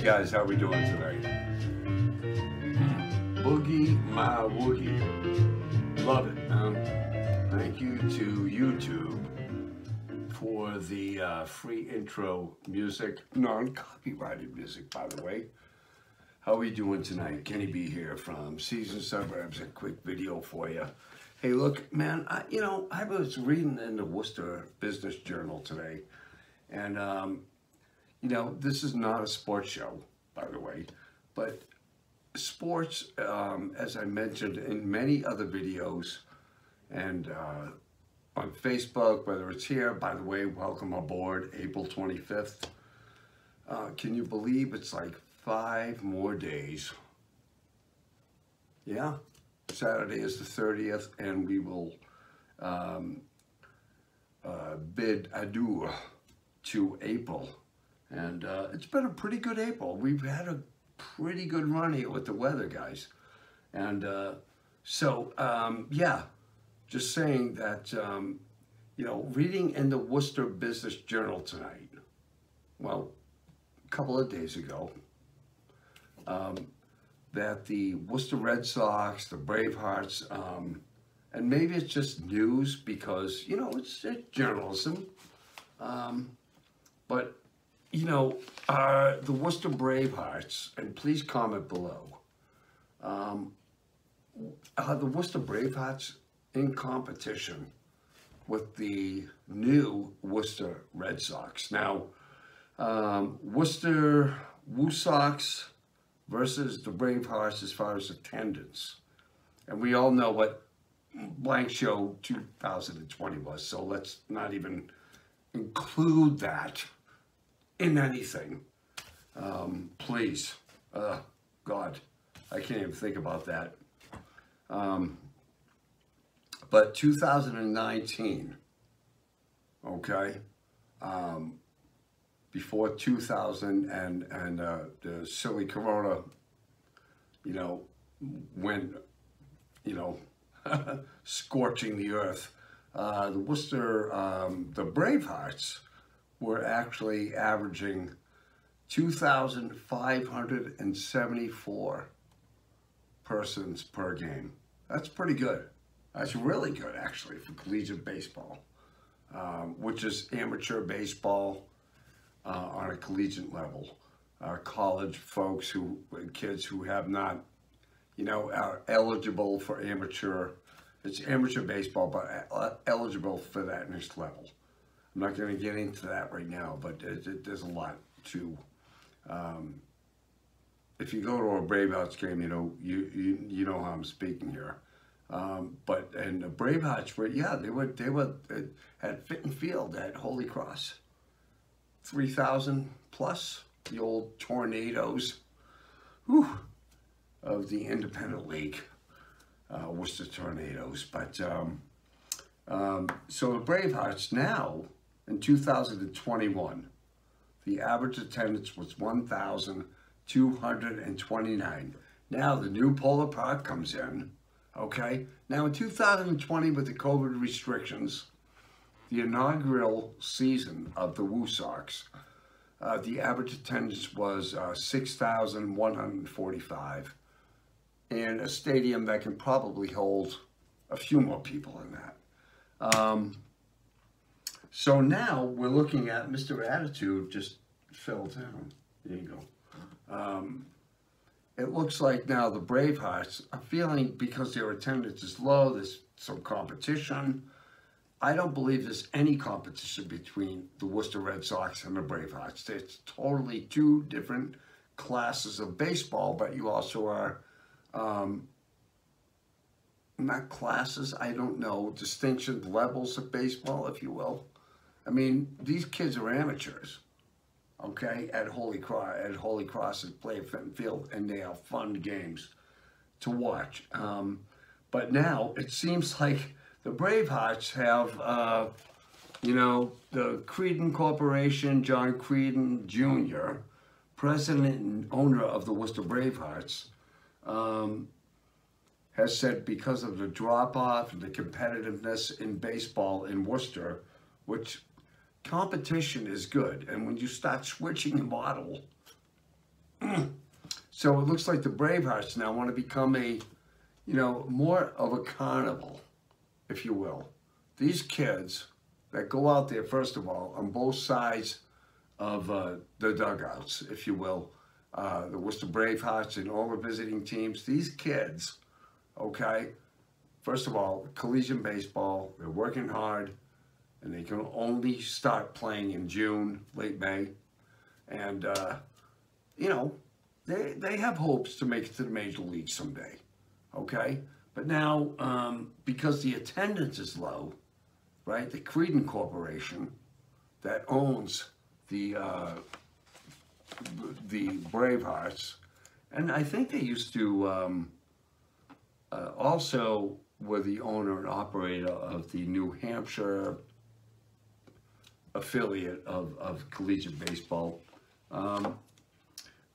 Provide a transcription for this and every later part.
guys, how we doing tonight? Boogie my woogie. Love it. Thank you to YouTube for the free intro music, non-copyrighted music, by the way. How are we doing tonight? Kenny B here from Seasoned Suburbs. A quick video for you. Hey, look, man, I was reading in the Worcester Business Journal today, and this is not a sports show, by the way, but sports, as I mentioned in many other videos and on Facebook, whether it's here, by the way, welcome aboard, April 25th. Can you believe it's like 5 more days? Yeah, Saturday is the 30th, and we will bid adieu to April. And it's been a pretty good April. We've had a pretty good run here with the weather, guys. And yeah, just saying that, reading in the Worcester Business Journal tonight, well, a couple of days ago, that the Worcester Red Sox, the Bravehearts, and maybe it's just news because, it's journalism, but the Worcester Bravehearts, and please comment below, are the Worcester Bravehearts in competition with the new Worcester Red Sox? Now, Worcester WooSox versus the Bravehearts as far as attendance. And we all know what blank show 2020 was, so let's not even include that in anything. Please. God, I can't even think about that. But 2019, okay, before 2000 and the silly Corona, went, scorching the earth, the Worcester, the Bravehearts were actually averaging 2,574 persons per game. That's pretty good. That's really good, actually, for collegiate baseball, which is amateur baseball on a collegiate level. College folks kids who have not, are eligible for amateur. It's amateur baseball, but eligible for that next level. I'm not going to get into that right now, but there's a lot to. If you go to a Bravehearts game, you know how I'm speaking here. And the Bravehearts were, yeah, they had fit and field at Holy Cross, 3,000 plus. The old tornadoes, of the Independent League, Worcester Tornadoes. But so the Bravehearts now, in 2021, the average attendance was 1,229. Now the new Polar Park comes in, okay? Now in 2020, with the COVID restrictions, the inaugural season of the WooSox, the average attendance was 6,145, in a stadium that can probably hold a few more people in that. So now we're looking at Mr. Attitude just fell down. There you go. It looks like now the Bravehearts are feeling, because their attendance is low, there's some competition. I don't believe there's any competition between the Worcester Red Sox and the Bravehearts. It's totally two different classes of baseball, but you also are, not classes, I don't know, distinction levels of baseball, if you will. I mean, these kids are amateurs, okay, at Holy Cross and play at Fenton Field, and they are fun games to watch. But now it seems like the Bravehearts have, the Creedon Corporation, John Creedon Jr., president and owner of the Worcester Bravehearts, has said because of the drop-off and the competitiveness in baseball in Worcester, which competition is good, and when you start switching the model, So it looks like the Bravehearts now want to become a, more of a carnival, if you will. These kids that go out there, first of all, on both sides of the dugouts, if you will, the Worcester Bravehearts and all the visiting teams, these kids, okay, first of all, collegiate baseball, they're working hard, and they can only start playing in June, late May, and, they have hopes to make it to the major leagues someday, okay? But now, because the attendance is low, right, the Creedon Corporation that owns the Bravehearts, and I think they used to also were the owner and operator of the New Hampshire affiliate of collegiate baseball.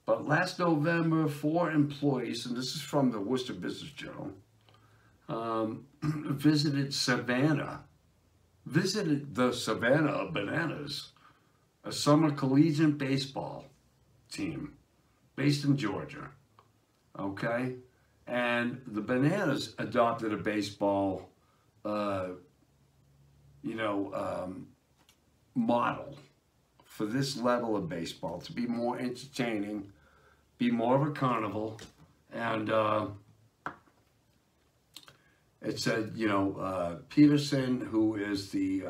But last November, 4 employees, and this is from the Worcester Business Journal, visited the Savannah Bananas, a summer collegiate baseball team based in Georgia, okay? And the Bananas adopted a baseball, model for this level of baseball to be more entertaining, be more of a carnival, and it said, Peterson, who is the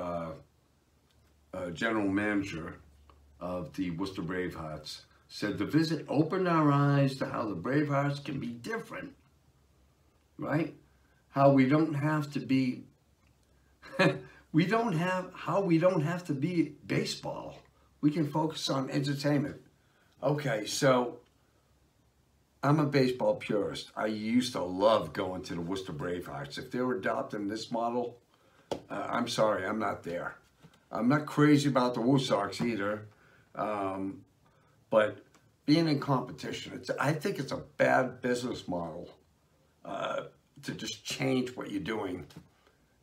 general manager of the Worcester Bravehearts, said the visit opened our eyes to how the Bravehearts can be different, right? How we don't have to be, we don't have to be baseball. We can focus on entertainment. Okay, so I'm a baseball purist. I used to love going to the Worcester Bravehearts. If they're adopting this model, I'm sorry, I'm not there. I'm not crazy about the WooSox either, but being in competition, I think it's a bad business model to just change what you're doing.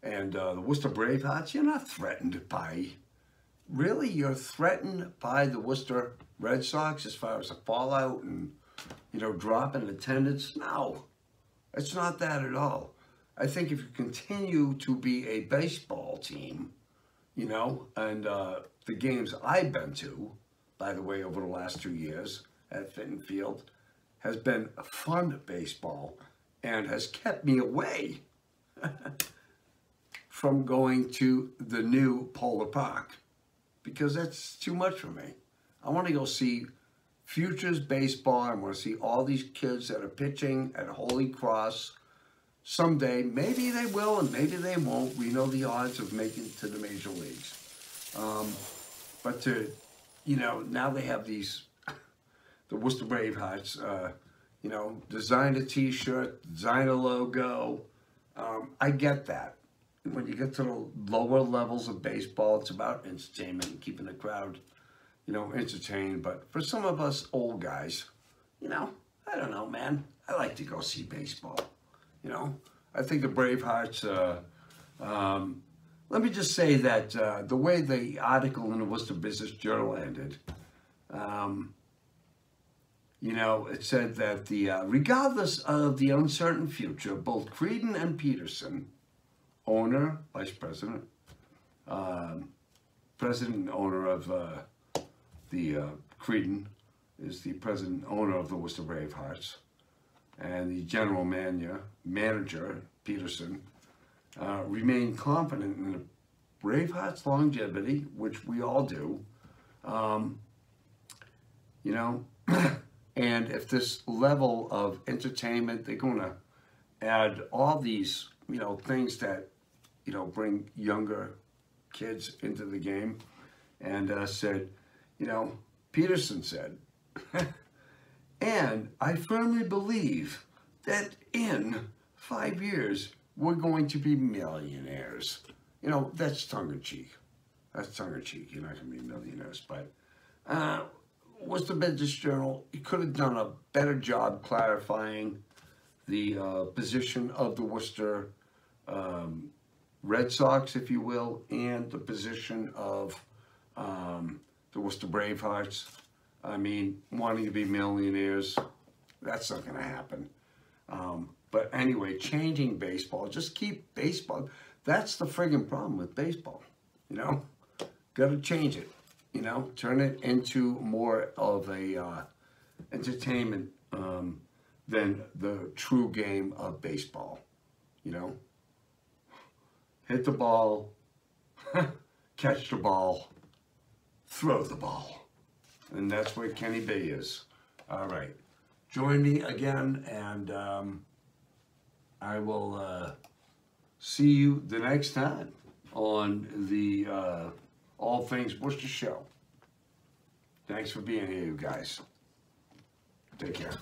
And the Worcester Bravehearts, you're not threatened by, really, you're threatened by the Worcester Red Sox as far as the fallout and, drop in attendance? No, it's not that at all. I think if you continue to be a baseball team, and the games I've been to, by the way, over the last 2 years at Fitton Field, has been fun baseball and has kept me away from going to the new Polar Park because that's too much for me. I want to go see Futures baseball. I want to see all these kids that are pitching at Holy Cross. Someday, maybe they will and maybe they won't. We know the odds of making it to the major leagues. But to, now they have these, the Worcester Bravehearts, design a t-shirt, design a logo. I get that. When you get to the lower levels of baseball, it's about entertainment and keeping the crowd, entertained. But for some of us old guys, I don't know, man. I like to go see baseball. I think the Bravehearts, let me just say that the way the article in the Worcester Business Journal ended, it said that regardless of the uncertain future, both Creedon and Peterson, owner, vice president, president and owner of the Creedon, is the president and owner of the Worcester Bravehearts, and the general manager, Peterson, remain confident in the Bravehearts' longevity, which we all do, and if this level of entertainment, they're going to add all these, things that, bring younger kids into the game, and said, Peterson said, and I firmly believe that in 5 years, we're going to be millionaires. That's tongue-in-cheek. That's tongue-in-cheek. You're not going to be millionaires. But Worcester Business Journal, you could have done a better job clarifying the position of the Worcester Red Sox, if you will, and the position of the Worcester Bravehearts. I mean, wanting to be millionaires. That's not going to happen. But anyway, changing baseball, just keep baseball. That's the friggin' problem with baseball, you know? Got to change it, you know? Turn it into more of a entertainment than the true game of baseball, you know? Hit the ball, catch the ball, throw the ball. And that's where Kenny B is. All right. Join me again, and I will see you the next time on the All Things Worcester show. Thanks for being here, you guys. Take care.